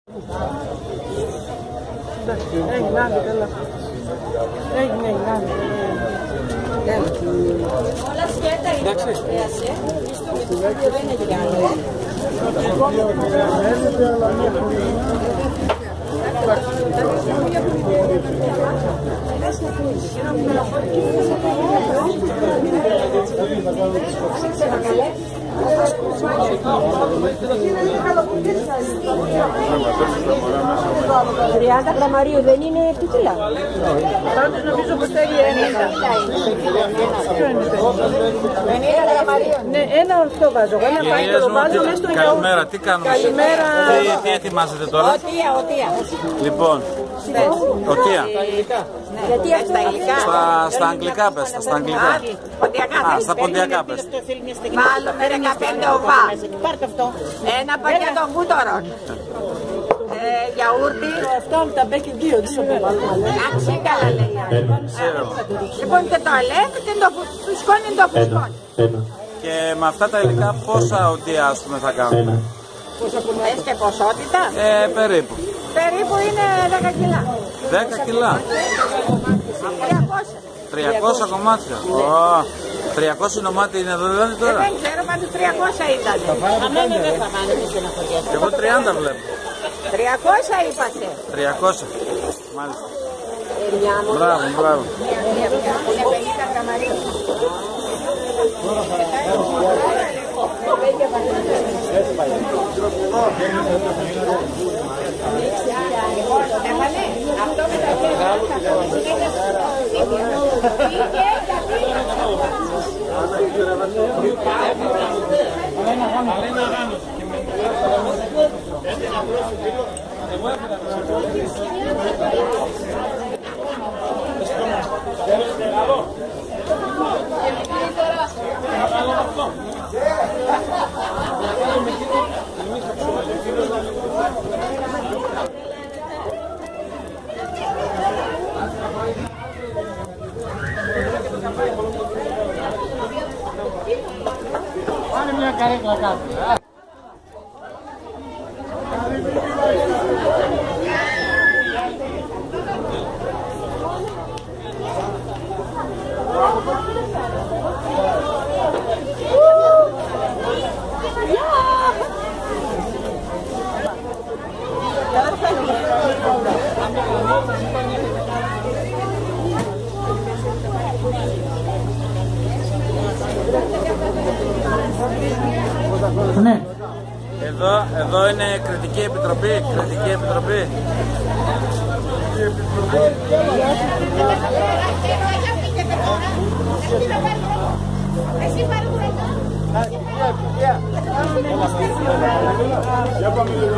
Όλα σκέτα είναι. Δεν έχει άλλο. «30 γραμμαρίου δεν είναι ποικίλα». Πάντως νομίζω πως θέλει ένα. 50 γραμμαρίων. Ναι, ένα αυτό βάζω. Ένα πάει και το βάζω μέσα στο γιαούρτι. Καλημέρα, τι κάνουμε? Καλημέρα. Τι ετοιμάζετε τώρα? Οτία. Λοιπόν, οτία. Γιατί στα αγγλικά. Στα αγγλικά πες, στα αγγλικά. Στα ποντιακά πες. Βάλουμε 15 οβά. Ένα πακέτο γούτορων. Γιαούρτι. Αυτά τα μπέκι 2, τι σου το βάλουμε. Εντάξει, καλά λέει. Λοιπόν και το αλέφι και το φουσκώνει το φουσκώνει. Και με αυτά τα υλικά πόσα οτία ας πούμε θα κάνουμε? Έχεις και ποσότητα. Περίπου. Περίπου είναι 10 κιλά. 10 κιλά. 300. 300 κομμάτια. 300 νομάτι είναι εδώ δηλαδή τώρα? Δεν ξέρω, πάντως 300 ήταν. Δεν θα πάνε και στεναχωριέσαι. Εγώ 30 βλέπω. 300 είπατε. 300. Μάλιστα. Μπράβο. Είναι 50 γραμμαρίων. Αυτό με τα Πάνε μια καρέκλα κάτω. Ναι. Εδώ είναι Κρητική Επιτροπή. Εσύ πάρε το ρεκά. Για πάμε λίγο.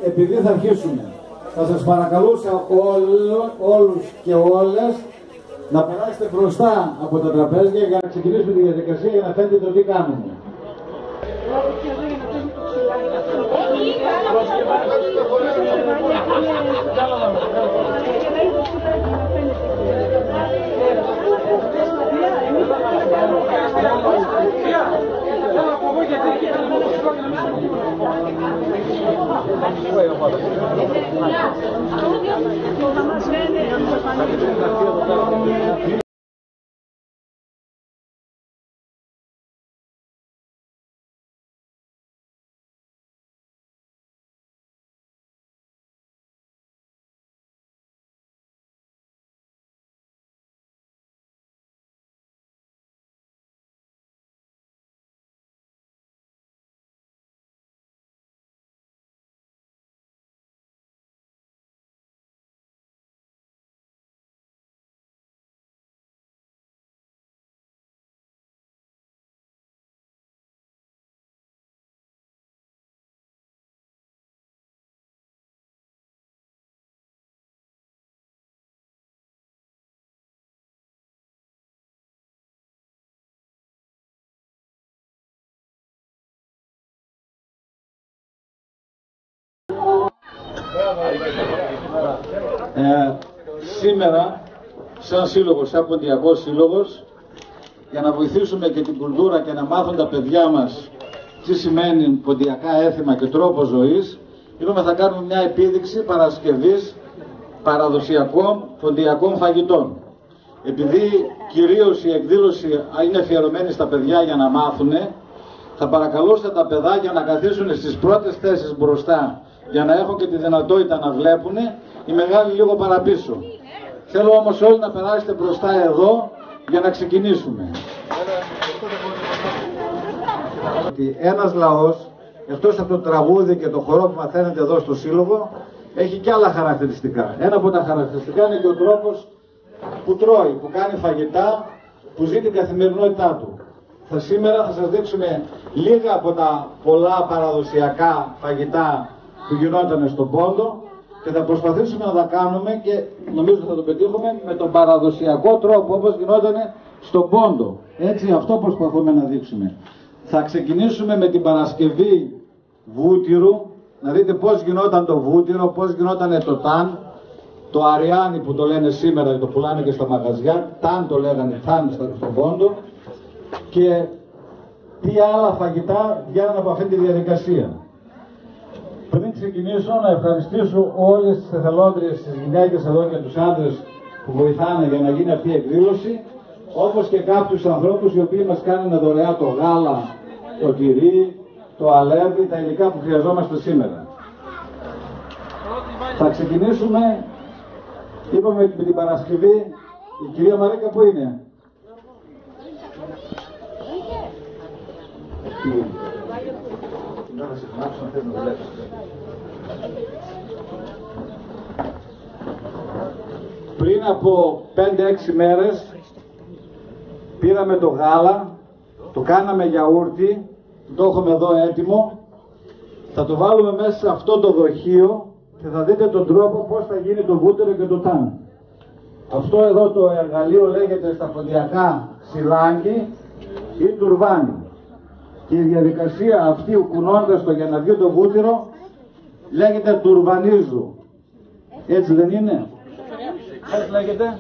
Επειδή θα αρχίσουμε θα σας παρακαλούσα όλους και όλες να περάσετε μπροστά από τα τραπέζια για να ξεκινήσουμε τη διαδικασία για να φαίνεται το τι κάνουμε. Σήμερα, σαν σύλλογος, σαν ποντιακός σύλλογος, για να βοηθήσουμε και την κουλτούρα και να μάθουν τα παιδιά μας τι σημαίνει ποντιακά έθιμα και τρόπο ζωής, είπαμε θα κάνουμε μια επίδειξη παρασκευής παραδοσιακών ποντιακών φαγητών. Επειδή κυρίως η εκδήλωση είναι αφιερωμένη στα παιδιά για να μάθουν, θα παρακαλούσα τα παιδάκια να καθίσουν στις πρώτες θέσεις μπροστά για να έχουν και τη δυνατότητα να βλέπουν, οι μεγάλοι λίγο παραπίσω. Θέλω όμως όλοι να περάσετε μπροστά εδώ για να ξεκινήσουμε. Ένας λαός, εκτός από το τραγούδι και το χορό που μαθαίνετε εδώ στο σύλλογο, έχει και άλλα χαρακτηριστικά. Ένα από τα χαρακτηριστικά είναι και ο τρόπος που τρώει, που κάνει φαγητά, που ζει την καθημερινότητά του. Σήμερα θα σας δείξουμε λίγα από τα πολλά παραδοσιακά φαγητά που γινόταν στον Πόντο και θα προσπαθήσουμε να τα κάνουμε και νομίζω θα το πετύχουμε με τον παραδοσιακό τρόπο όπως γινόταν στον Πόντο. Έτσι αυτό προσπαθούμε να δείξουμε. Θα ξεκινήσουμε με την Παρασκευή βούτυρου, να δείτε πώς γινόταν το βούτυρο, πώς γινόταν το ταν, το αριάνι που το λένε σήμερα, το πουλάνε και στα μαγαζιά, ταν το λέγανε, ταν στον Πόντο, και τι άλλα φαγητά βγαίνουν από αυτή τη διαδικασία. Πριν ξεκινήσω να ευχαριστήσω όλες τις εθελόντριες, τις γυναίκες εδώ και τους άντρες που βοηθάνε για να γίνει αυτή η εκδήλωση, όπως και κάποιους ανθρώπους οι οποίοι μας κάνουν δωρεά το γάλα, το τυρί, το αλεύρι, τα υλικά που χρειαζόμαστε σήμερα. Θα ξεκινήσουμε, είπαμε με την Παρασκευή, η κυρία Μαρίκα που είναι. Πριν από 5-6 μέρες πήραμε το γάλα, το κάναμε γιαούρτι, το έχουμε εδώ έτοιμο, θα το βάλουμε μέσα σε αυτό το δοχείο και θα δείτε τον τρόπο πώς θα γίνει το βούτυρο και το τάν. Αυτό εδώ το εργαλείο λέγεται στα ποντιακά σιλάνγκι ή τουρβάνι. Και η διαδικασία αυτή, κουνώντας το για να βγει το βούτυρο, λέγεται τουρβανίζου. Έτσι δεν είναι? Έτσι λέγεται?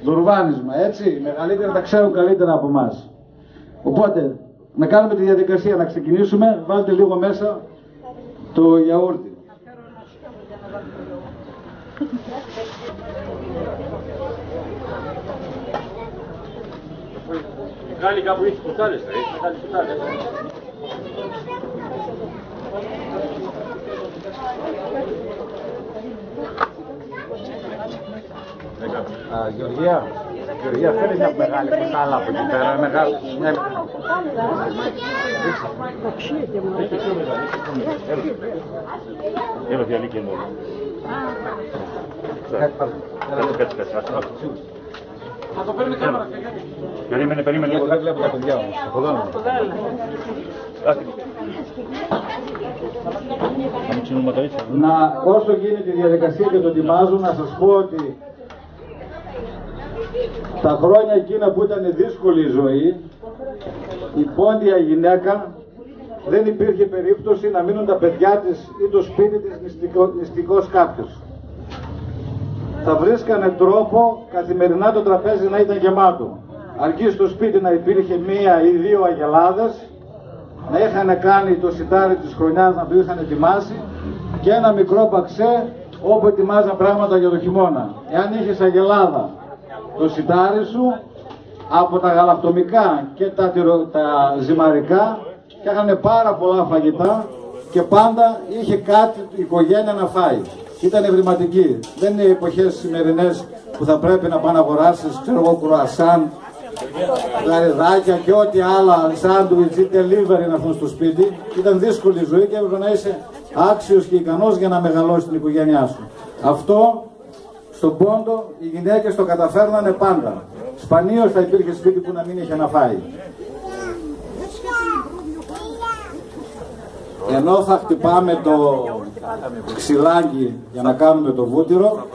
Τουρβάνισμα, έτσι. Οι μεγαλύτεροι τα ξέρουν καλύτερα από εμάς. Οπότε, να κάνουμε τη διαδικασία, να ξεκινήσουμε. Βάλτε λίγο μέσα το γιαούρτι. Γάλλοι κάπου έχει κουτάλες, έχει μεγάλες κουτάλες. Γεωργία, φέρει μια μεγάλη κουτάλα από εκεί πέρα, μεγάλη. Έλα, διαλύκει μόνο. Κάτσε. Θα το παίρνει κάμερα. Περίμενε. Εγώ δεν βλέπω τα παιδιά όμως. Από εδώ να, όσο γίνεται η διαδικασία και το ετοιμάζουν, να σας πω ότι τα χρόνια εκείνα που ήταν δύσκολη η ζωή, η πόντια γυναίκα δεν υπήρχε περίπτωση να μείνουν τα παιδιά της ή το σπίτι της νηστικός κάποιος. Θα βρίσκανε τρόπο καθημερινά το τραπέζι να ήταν γεμάτο. Αρκεί στο σπίτι να υπήρχε 1 ή 2 αγελάδες, να είχαν κάνει το σιτάρι της χρονιάς, να το είχαν ετοιμάσει, και ένα μικρό παξέ όπου ετοιμάζαν πράγματα για το χειμώνα. Εάν είχες αγελάδα, το σιτάρι σου, από τα γαλακτομικά και τα ζυμαρικά, και είχαν πάρα πολλά φαγητά και πάντα είχε κάτι η οικογένεια να φάει. Ήταν ευρηματική. Δεν είναι οι εποχές σημερινές που θα πρέπει να πάνε να αγοράσεις, ξέρω εγώ, κρουασάν, γαριδάκια και ό,τι άλλα, σάντουιτς ή delivery να έρθουν στο σπίτι. Ήταν δύσκολη η ζωή και έπρεπε να είσαι άξιος και ικανός για να μεγαλώσει την οικογένειά σου. Αυτό στον Πόντο οι γυναίκες το καταφέρνανε πάντα. Σπανίως θα υπήρχε σπίτι που να μην είχε να φάει. Ενώ θα χτυπάμε το ξυλάκι για να κάνουμε το βούτυρο,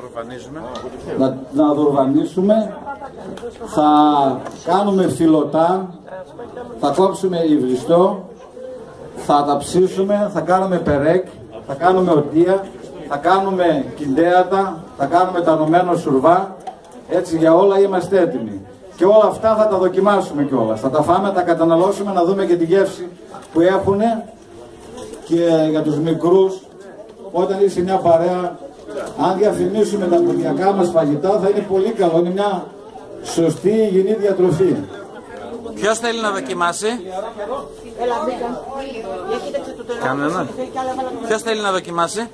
να δουρβανίσουμε, θα κάνουμε φιλωτά, θα κόψουμε υβριστό, θα τα ψήσουμε, θα κάνουμε περέκ, θα κάνουμε οτεία, θα κάνουμε κιντέατα, θα κάνουμε τανωμένο σουρβά. Έτσι για όλα είμαστε έτοιμοι. Και όλα αυτά θα τα δοκιμάσουμε κιόλας. Θα τα φάμε, θα τα καταναλώσουμε, να δούμε και τη γεύση που έχουν και για τους μικρούς. Όταν είσαι μια παρέα, αν διαφημίσουμε τα ποδιακά μας φαγητά, θα είναι πολύ καλό. Είναι μια σωστή υγιεινή διατροφή. Ποιος θέλει να δοκιμάσει? Κανένα. Ποιος θέλει να δοκιμάσει?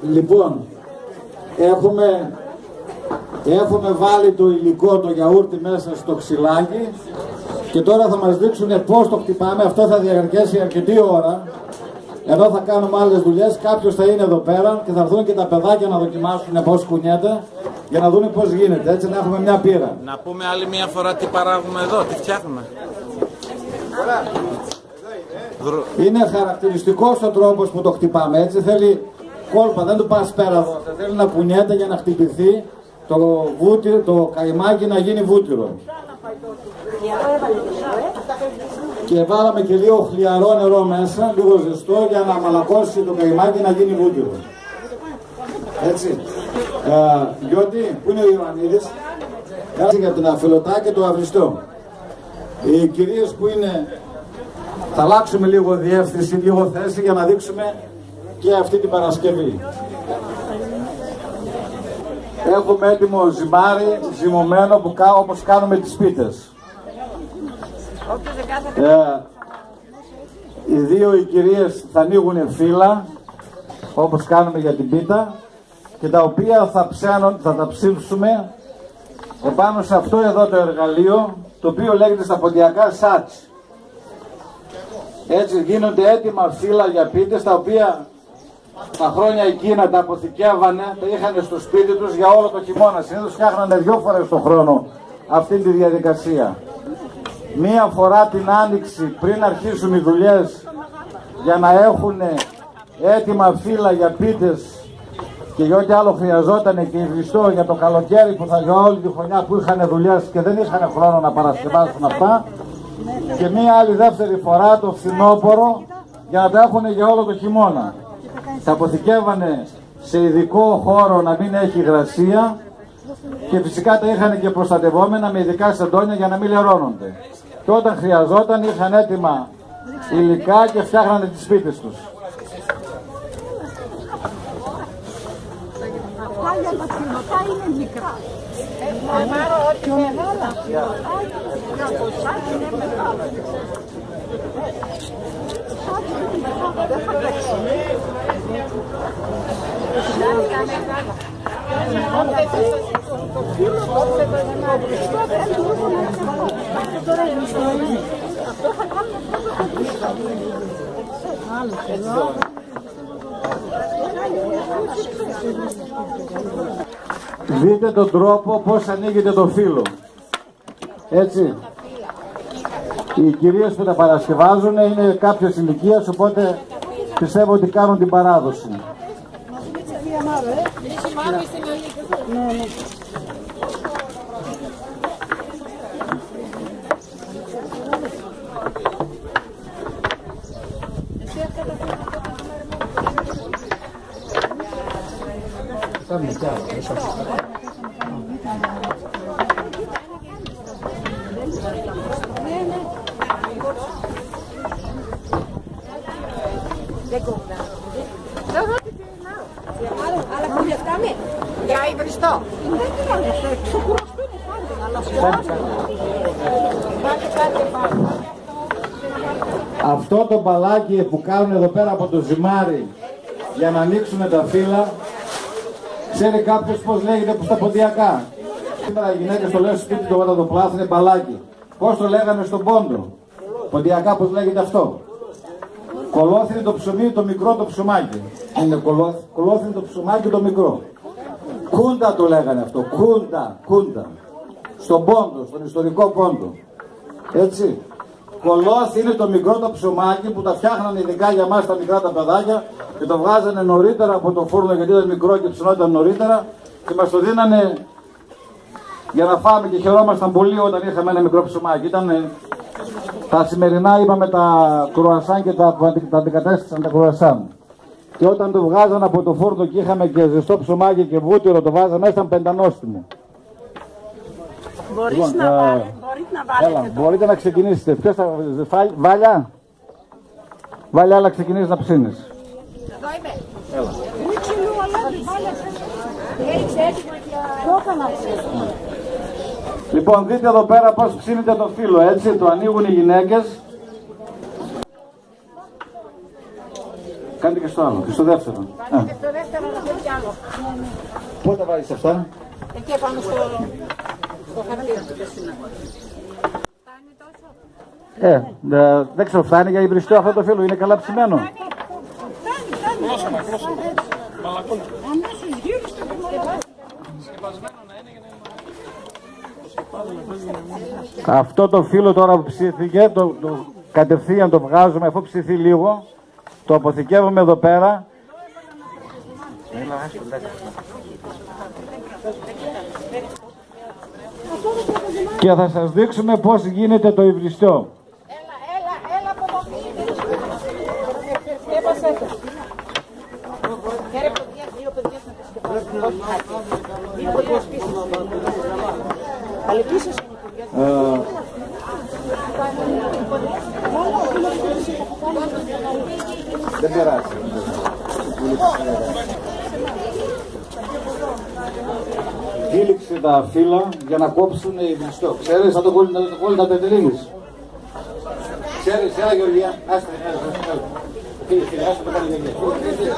Λοιπόν, έχουμε βάλει το υλικό, το γιαούρτι μέσα στο ξυλάκι και τώρα θα μας δείξουν πώς το χτυπάμε. Αυτό θα διαρκέσει αρκετή ώρα. Εδώ θα κάνουμε άλλες δουλειές. Κάποιος θα είναι εδώ πέρα και θα έρθουν και τα παιδάκια να δοκιμάσουν πώς κουνιέται για να δουν πώς γίνεται. Έτσι να έχουμε μια πείρα. Να πούμε άλλη μια φορά τι παράγουμε εδώ, τι φτιάχνουμε. Είναι χαρακτηριστικός ο τρόπος που το χτυπάμε. Έτσι θέλει κόλπα, δεν του πας πέρα εδώ. Θέλει να κουνιέται για να χτυπηθεί το καϊμάκι να γίνει βούτυρο. Και βάλαμε και λίγο χλιαρό νερό μέσα, λίγο ζεστό, για να μαλακώσει το καϊμάκι να γίνει βούτυρο. Έτσι. Γιώτη, πού είναι ο Ιωαννίδης? Έτσι για την αφιλωτά και το αυριστό. Οι κυρίες που είναι, θα αλλάξουμε λίγο διεύθυνση, λίγο θέση για να δείξουμε και αυτή την Παρασκευή. Έχουμε έτοιμο ζυμάρι, ζυμωμένο, όπως κάνουμε τις πίτες. Οι δύο οι κυρίες θα ανοίγουν φύλλα, όπως κάνουμε για την πίτα, και τα οποία θα τα ψήψουμε επάνω σε αυτό εδώ το εργαλείο, το οποίο λέγεται στα ποντιακά σάτς. Έτσι γίνονται έτοιμα φύλλα για πίτες, τα οποία τα χρόνια εκείνα τα αποθηκεύανε, τα είχαν στο σπίτι τους για όλο το χειμώνα. Συνήθως φτιάχνανε 2 φορές το χρόνο αυτή τη διαδικασία. Μία φορά την Άνοιξη πριν αρχίσουν οι δουλειές, για να έχουν έτοιμα φύλλα για πίτες και για ό,τι άλλο χρειαζόταν, και υβριστό για το καλοκαίρι που θα για όλη τη χρονιά που είχαν δουλειές και δεν είχαν χρόνο να παρασκευάσουν αυτά. Και μία άλλη δεύτερη φορά το φθινόπωρο για να τα έχουν για όλο το χειμώνα. Τα αποθηκεύανε σε ειδικό χώρο να μην έχει υγρασία και φυσικά τα είχαν και προστατευόμενα με ειδικά σεντόνια για να μην λερώνονται. Και όταν χρειαζόταν είχαν έτοιμα υλικά και φτιάχνανε τις σπίτες τους. Είναι μικρά. Και μεγάλα. Είναι μεγάλα. Δεν θα παίξει. Δείτε τον τρόπο πώς ανοίγεται το φύλλο. Έτσι. Οι κυρίες που τα παρασκευάζουν είναι κάποιες ηλικίες, οπότε πιστεύω ότι κάνουν την παράδοση. Αλλά κουλευτάμε για υβριστό. Αυτό το μπαλάκι που κάνουν εδώ πέρα από το ζυμάρι για να ανοίξουν τα φύλλα, ξέρει κάποιος πώς λέγεται που στα ποντιακά? Σήμερα οι γυναίκες το λένε στο σπίτι του όταν το πλάθουν μπαλάκι. Πώς το λέγανε στον Πόντο? Ποντιακά πώς λέγεται αυτό? Κολόθι είναι το ψωμί, το μικρό το ψωμάκι. Είναι κολόθι είναι το ψωμάκι το μικρό. Κούντα το λέγανε αυτό. Κούντα. Στον Πόντο, στον ιστορικό Πόντο. Έτσι. Κολόθι είναι το μικρό το ψωμάκι που τα φτιάχνανε ειδικά για μας τα μικρά τα παιδάκια και το βγάζανε νωρίτερα από το φούρνο γιατί ήταν μικρό και ψινόταν νωρίτερα και μας το δίνανε για να φάμε και χαιρόμασταν πολύ όταν είχαμε ένα μικρό ψωμάκι. Ήταν τα σημερινά, είπαμε, τα κρουασάν και τα αντικατέστησαν τα κρουασάν. Και όταν το βγάζαν από το φούρνο και είχαμε και ζεστό ψωμάκι και βούτυρο, το βάζαμε, ήταν πεντανόστιμο. Μπορείτε να βάλετε. Μπορείτε να ξεκινήσετε. Ποιος θα... Βάλια. Βάλια, αλλά ξεκινήσεις να ψήνεις. Εδώ είμαι. Έλα. Λοιπόν, δείτε εδώ πέρα πώς ψήνεται το φύλλο, έτσι. Το ανοίγουν οι γυναίκες. Κάντε και στο άλλο, και στο δεύτερο. Κάντε και στο δεύτερο, να δείτε κι άλλο. Πού τα βάζεις αυτά? Εκεί πάνω στο χαρτί. Δεν ξέρω, φτάνει για υβριστό αυτό το φύλλο, είναι καλά ψημένο. Αυτό το φύλλο τώρα που ψήθηκε, κατευθείαν το βγάζουμε, αφού ψηθεί λίγο, το αποθηκεύουμε εδώ πέρα. Και θα σας δείξουμε πώς γίνεται το υβριστό. Έλα από εδώ. Δύο παιδιά να τα σκεπάσουν. Δύο παιδιά πίσω. Πάλι πίσω δεν περάσει. Δίληξε τα φύλλα για να κόψουν υβριστό. Ξέρεις, θα το κόλλει τα πετρελίγεις. Ξέρεις, έλα Γεωργία. Άστε, έλα. Φίλε, άστε το κάνει Γεωργία.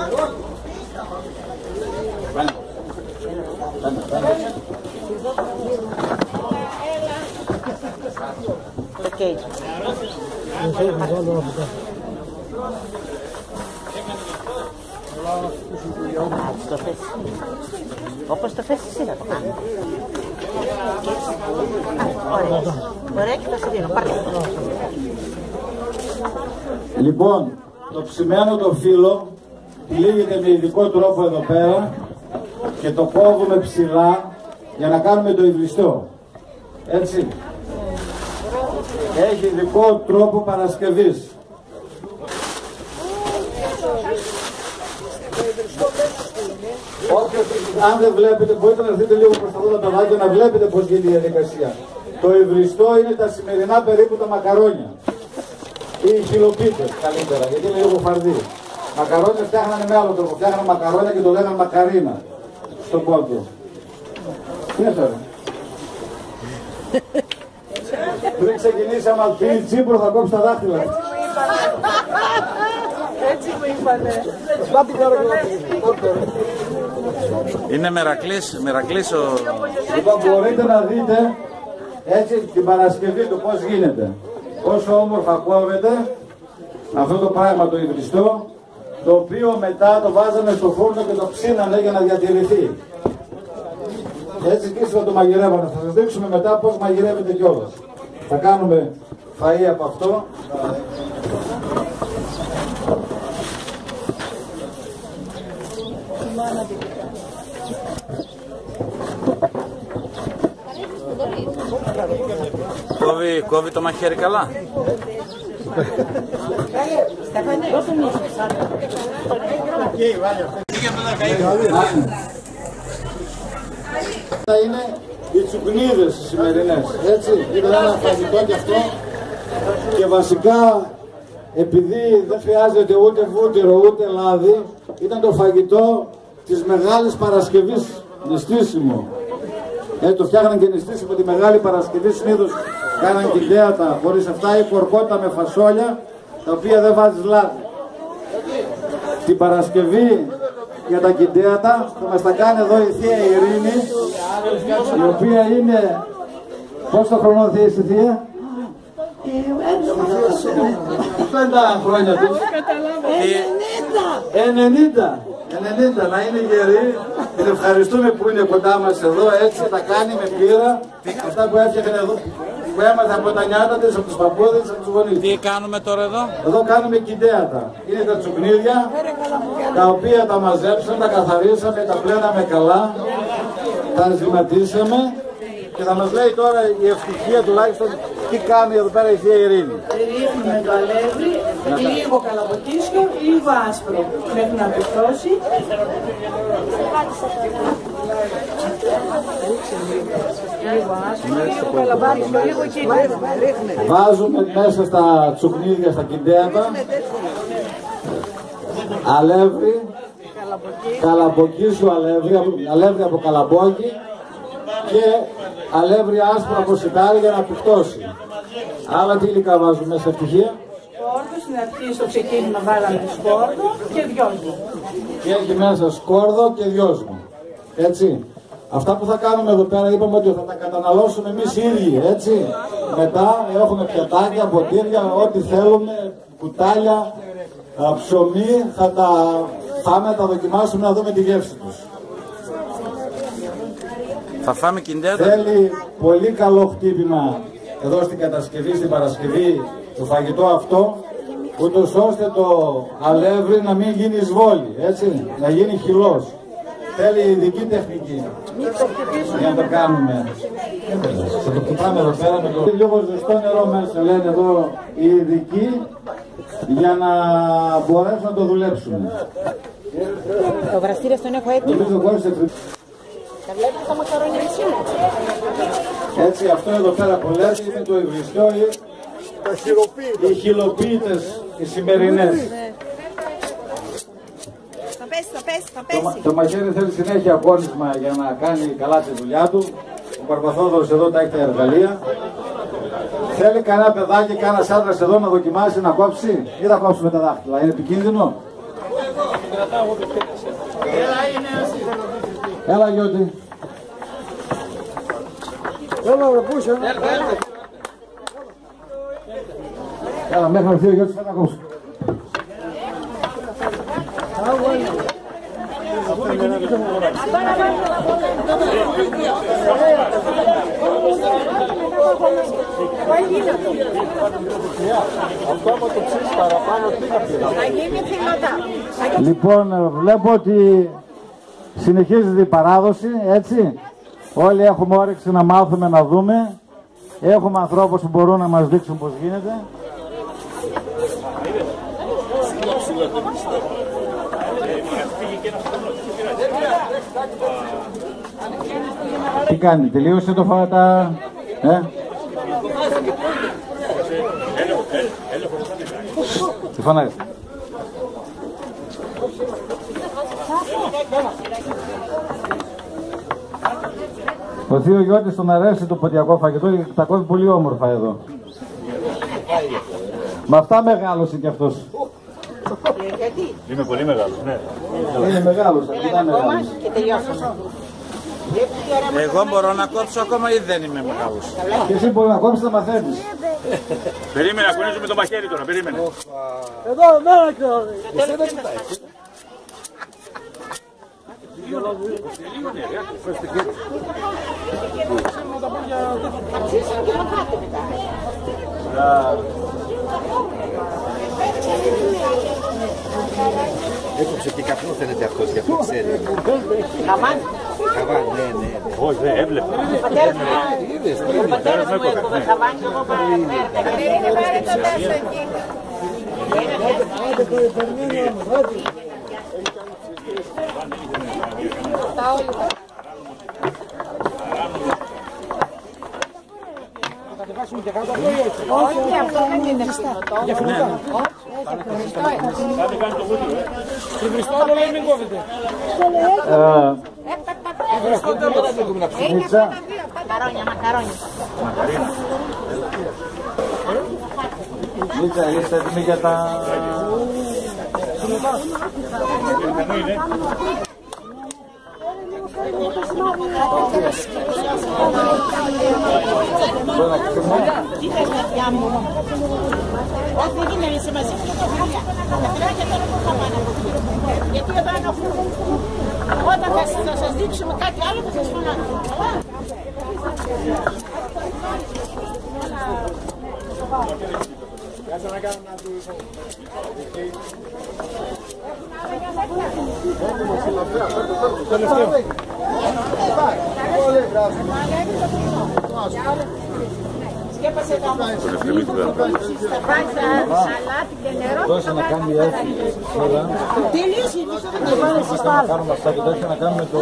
Πάνε. Όπως το θες εσύ να το κάνεις. Ωραία, και θα σε δίνω. Λοιπόν, το ψημένο το φύλλο τυλίγεται με ειδικό τρόπο εδώ πέρα και το κόβουμε ψηλά για να κάνουμε το υβριστό. Έτσι. Έχει ειδικό τρόπο παρασκευής. Αν δεν βλέπετε, μπορείτε να δείτε λίγο προς αυτά τα παιδάκια να βλέπετε πώς γίνεται η διαδικασία. Το υβριστό είναι τα σημερινά περίπου τα μακαρόνια. Ή οι χιλοπίτες καλύτερα, γιατί είναι λίγο φαρδί. Μακαρόνια φτιάχνανε με άλλο τρόπο. Φτιάχνανε μακαρόνια και το λέγανε μακαρίνα στον πόντο. Τι είναι τώρα? Πριν ξεκινήσει άμα πει τσίπρο θα κόψει τα δάχτυλα. Έτσι μου είπανε. Είναι μερακλής ο... Λοιπόν, μπορείτε να δείτε έτσι την Παρασκευή του πώς γίνεται. Πόσο όμορφα κόβεται αυτό το πράγμα το υβριστό, το οποίο μετά το βάζανε στο φούρνο και το ψήνανε για να διατηρηθεί. Έτσι και ύστερα το μαγειρεύανε. Θα σας δείξουμε μετά πώς μαγειρεύεται κιόλας. Θα κάνουμε φαΐ από αυτό. Κόβει το μαχαίρι καλά. Αυτά είναι οι τσουκνίδες οι σημερινές. Έτσι, είναι ένα φαγητό κι αυτό. Και βασικά, επειδή δεν χρειάζεται ούτε βούτυρο ούτε λάδι, ήταν το φαγητό της Μεγάλης Παρασκευής, νηστίσιμο. Το φτιάχναν και νηστίσιμο τη Μεγάλη Παρασκευή, συνήθως κάναν κοιτέατα χωρίς αυτά ή κορκότα με φασόλια, τα οποία δεν βάζεις λάδι. Την Παρασκευή για τα κοιτέατα θα μας τα κάνει εδώ η Θεία Ειρήνη, η οποία είναι, πόσο χρονών θεία είσαι Θεία? 50 χρόνια τους. 90, να είναι γεροί. Την ευχαριστούμε που είναι κοντά μας εδώ, έτσι τα κάνει με πείρα. Αυτά που έφτιαχνε εδώ, που έμαθε από τα νιάτα της, από τους παππούδες, από τους γονείς. Τι κάνουμε τώρα εδώ? Εδώ κάνουμε κοιτέατα. Είναι τα τσουκνίδια, τα οποία τα μαζέψαμε, τα καθαρίσαμε, τα πλέναμε καλά, τα ενζυματίσαμε Και θα μας λέει τώρα η ευτυχία τουλάχιστον τι κάνει εδώ πέρα η Θεία Ειρήνη. Ρίχνουμε το αλεύρι, λίγο καλαμποκίσιο, λίγο άσπρο μέχρι να πυθώσει. Λίγο άσπρο, λίγο καλαμποκίσιο, λίγο κύμα. Βάζουμε μέσα στα τσουκνίδια, στα κιντέατα, αλεύρι, καλαμποκίσιο αλεύρι από καλαμπόκι και αλεύρι άσπρο από σιτάρι για να πυκτώσει. Άλλα τι υλικά βάζουμε μέσα, ευτυχία. Σκόρδο, στην αρχή στο ξεκίνημα βάλαμε σκόρδο και δυόσμο. Και έχει μέσα σκόρδο και δυόσμο. Έτσι. Αυτά που θα κάνουμε εδώ πέρα είπαμε ότι θα τα καταναλώσουμε εμείς οι ίδιοι, έτσι. Μετά έχουμε πιατάκια, ποτήρια, ό,τι θέλουμε, κουτάλια, ψωμί, θα τα φάμε, τα δοκιμάσουμε να δούμε τη γεύση τους. Θα φάμε κιντέατα. Θέλει πολύ καλό χτύπημα εδώ στην κατασκευή, στην Παρασκευή, το φαγητό αυτό, ούτως ώστε το αλεύρι να μην γίνει εισβόλη, έτσι, να γίνει χυλός. Θέλει ειδική τεχνική για να το κάνουμε. Θα το κουτάμε εδώ πέρα με το λίγο ζεστό νερό μέσα, λένε εδώ οι ειδικοί, για να μπορέσουν να το δουλέψουν. Το βραστήριο στον έχω έτοιμο. Τα βλέπετε τα μακαρόνια σήμερα. Έτσι, αυτό εδώ πέρα που λέτε είναι το υβριστό, οι χυλοποίητες, οι σημερινές. Θα πέσει. Το μαχαίρι θέλει συνέχεια κόρνισμα για να κάνει καλά τη δουλειά του. Ο Παρπαθόδωρος εδώ τα έχει τα εργαλεία. Θέλει κανένα παιδάκι, κανένα άντρας εδώ να δοκιμάσει να κόψει ή θα κόψει με τα δάχτυλα. Είναι επικίνδυνο. Έλα Γιώτη. Έλα μέχρι να έρθει ο Γιώτης θα τα κόψει. Λοιπόν, βλέπω ότι συνεχίζεται η παράδοση, έτσι. Όλοι έχουμε όρεξη να μάθουμε, να δούμε. Έχουμε ανθρώπους που μπορούν να μας δείξουν πώς γίνεται. Τι κάνει, τελείωσε το φάτα, Τι φωνάζει. Ο Θείο Γιώτης τον αρέσει το ποτιακό φαγητό και τα κόβει πολύ όμορφα εδώ. Με αυτά μεγάλωσε κι αυτός. Είμαι πολύ μεγάλος, ναι. Είναι μεγάλος, αρκετά μεγάλος. Και τελειώσαμε. Εγώ μπορώ να κόψω ακόμα ή δεν είμαι μεγάλος? Και εσύ μπορεί να κόψεις, να μαθαίνεις. Περίμενε, κουνίζουμε το μαχαίρι τώρα, περίμενε. Εδώ, μένα ξέρω. Έκοψε και καπνό φαίνεται αυτός, γι' αυτό ξέρει. Χαβάν. Χαβάν, ναι. Όχι, δεν έβλεπε. Ο πατέρας μου έκοβε χαβάν και εγώ πάρε το τέσσερα εκεί. Όχι, αυτό δεν είναι φρυνοτό. Μακαρόνια. Μίτσα, είστε έτοιμοι για τα... Τι θες παιδιά μου? Όχι, δεν είναι σημασία και το φιλιά. Τα φιλάκια τώρα που θα πάνε από εκεί. Γιατί εδώ είναι ο φούρνος. Όταν θα σας δείξουμε κάτι άλλο θα σας φωνάξουμε. Τελευταίο. Σκέπασε τα σαλάτι και νερό. Δώσε να κάνει έτσι. Τελείωσε, να κάνουμε αυτά και δώσε να κάνουμε το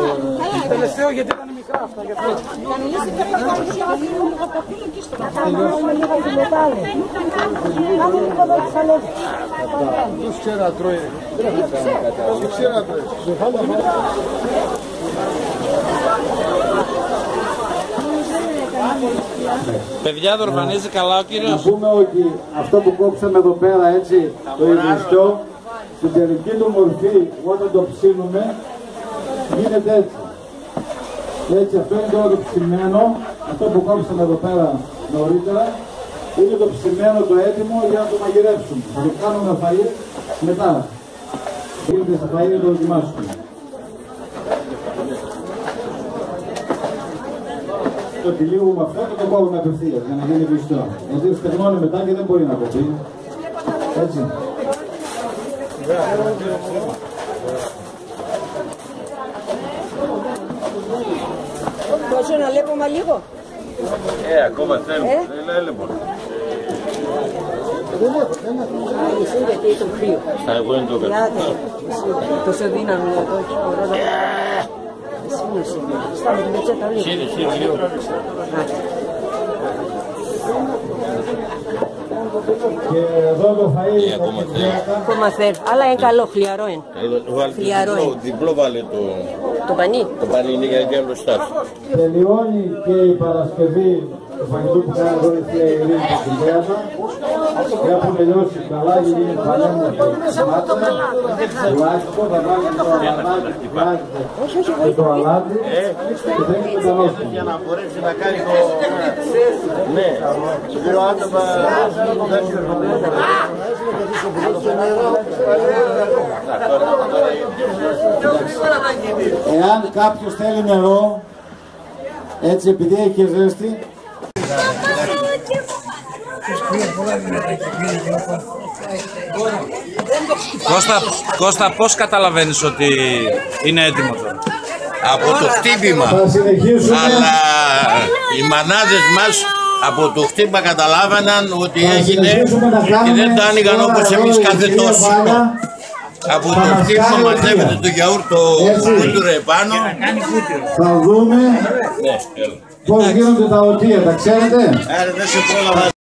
τελευταίο γιατί ήταν μικρά αυτά. κανονίστε και θα κάνουμε λίγο το φύλλο και στο Ποιος ξέρει να τρώει. Ποιος ξέρει να τρώει. Παιδιά, δορφανίζει καλά ο κύριος. Να πούμε ότι αυτό που κόψαμε εδώ πέρα, έτσι, το υγριστό, στην τελική του μορφή, όταν το ψήνουμε, γίνεται έτσι. Έτσι, αυτό είναι τώρα το ψημένο, αυτό που κόψαμε εδώ πέρα νωρίτερα, είναι το ψημένο το έτοιμο για να το μαγειρέψουμε. Θα το κάνουμε φαΐ μετά. Γίνεται στα φαΐ να το δοκιμάσουμε. Το τυλίγουμε αυτό και το κόβουμε απευθείας για να γίνει πιστό. Γιατί στεγνώνει μετά και δεν μπορεί να κοπεί. Έτσι. Πόσο να λέπουμε λίγο. Ακόμα θέλουμε. Έλε μόνο. Εσύ γιατί είναι το κρύο. Εγώ είναι το κρύο. Τόσο δύναμη εδώ έχει κορώνα. Στάμε την πετσέτα λίγο. Και εδώ το φαΐ ακόμα θέλει. Αλλά είναι καλό, χλιαρό είναι. Διπλό βάλε το πανί. Το πανί είναι για άλλο στάφι. τελειώνει και η Παρασκευή του φαγητού που κάνει εδώ η Θεία Ειρήνη και την Πέατα. Έχουν τελειώσει καλά, γίνει πανέμορφη τουλάχιστον θα βάλει το αλάτι και το αλάτι και θα είναι μετανόστιμο. Για να μπορέσει να κάνει το... Ναι, δύο άτομα... Εάν κάποιος θέλει νερό, έτσι επειδή έχει ζέστη, Κώστα, πώς καταλαβαίνεις ότι είναι έτοιμο τώρα? Από το χτύπημα. θα συνεχίσουμε. Αλλά οι μανάδες μας από το χτύπημα καταλάβαιναν ότι έγινε και δεν το άνοιγαν όπως εμείς κάθε τόσο. Από το χτύπημα μαζεύεται το γιαούρτο κούτουρο επάνω. Θα δούμε πώς γίνονται τα οτεία, τα ξέρετε. Άρα δεν σε πρόλαβα.